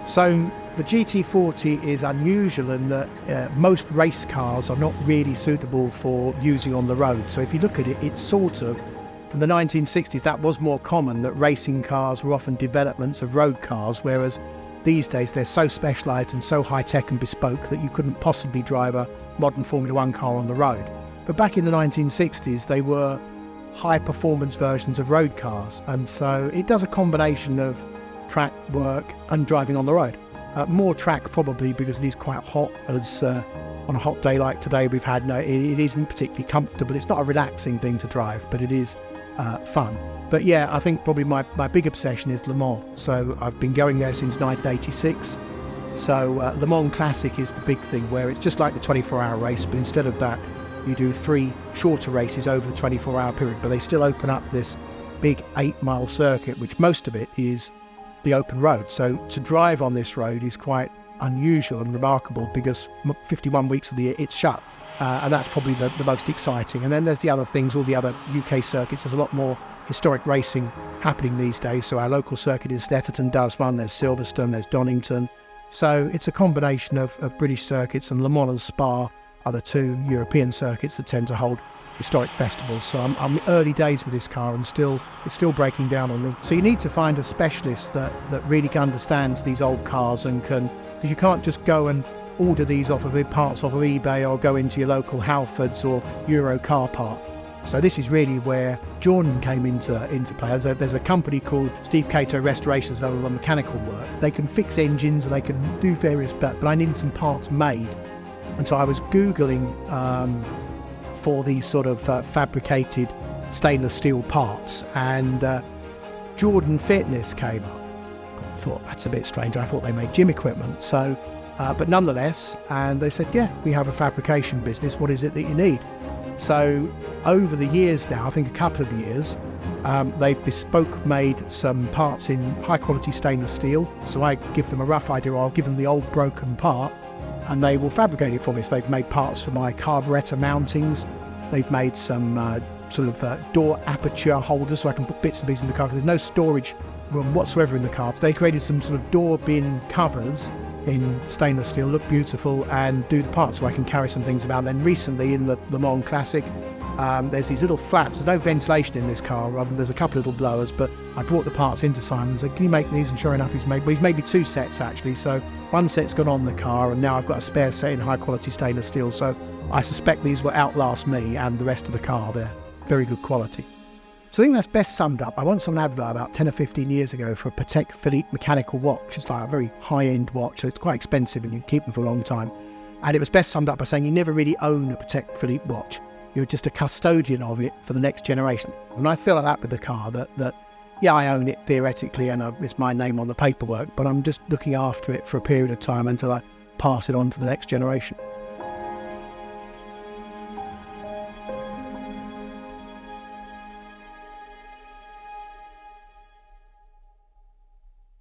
So the GT40 is unusual in that most race cars are not really suitable for using on the road. So if you look at it, it's sort of, from the 1960s, that was more common, that racing cars were often developments of road cars, whereas these days they're so specialised and so high-tech and bespoke that you couldn't possibly drive a modern Formula One car on the road. But back in the 1960s, they were high-performance versions of road cars, and so it does a combination of track work and driving on the road. More track probably because it is quite hot, as on a hot day like today we've had. No, it isn't particularly comfortable. It's not a relaxing thing to drive, but it is fun. But yeah, I think probably my big obsession is Le Mans. So I've been going there since 1986. So Le Mans Classic is the big thing, where it's just like the 24-hour race, but instead of that you do 3 shorter races over the 24-hour period, but they still open up this big 8-mile circuit, which most of it is the open road. So to drive on this road is quite unusual and remarkable, because 51 weeks of the year it's shut, and that's probably the most exciting. And then there's the other things, all the other UK circuits. There's a lot more historic racing happening these days. So our local circuit is Stepperton does one, there's Silverstone, there's Donington. So it's a combination of British circuits, and Le Mans and Spa are the 2 European circuits that tend to hold historic festivals. So I'm early days with this car, and it's still breaking down on me. So you need to find a specialist that really understands these old cars and can, because you can't just go and order these parts off of eBay, or go into your local Halfords or Euro car park. So this is really where Jordan came into play. There's a company called Steve Cato Restorations that do mechanical work. They can fix engines and they can do various, but I needed some parts made. And so I was Googling for these sort of fabricated stainless steel parts, and Jordan Fitness came up. I thought, that's a bit strange. I thought they made gym equipment. So, but nonetheless, and they said, yeah, we have a fabrication business. What is it that you need? So over the years now, I think a couple of years, they've bespoke made some parts in high quality stainless steel. So I give them a rough idea, I'll give them the old broken part, and they will fabricate it for me. So they've made parts for my carburettor mountings. They've made some door aperture holders, so I can put bits and pieces in the car, because there's no storage room whatsoever in the car. So they created some sort of door bin covers in stainless steel, look beautiful, and do the parts so I can carry some things about. Then recently in the Le Mans Classic, there's these little flaps. There's no ventilation in this car, there's a couple of little blowers, but I brought the parts into Simon and said, can you make these? And sure enough, he's made me 2 sets actually. So one set's gone on the car, and now I've got a spare set in high quality stainless steel. So I suspect these will outlast me and the rest of the car. They're very good quality. So I think that's best summed up. I once saw an advert about 10 or 15 years ago for a Patek Philippe mechanical watch. It's like a very high-end watch, so it's quite expensive and you keep them for a long time. And it was best summed up by saying you never really own a Patek Philippe watch. You're just a custodian of it for the next generation. And I feel like that with the car, that yeah, I own it theoretically, and it's my name on the paperwork, but I'm just looking after it for a period of time until I pass it on to the next generation.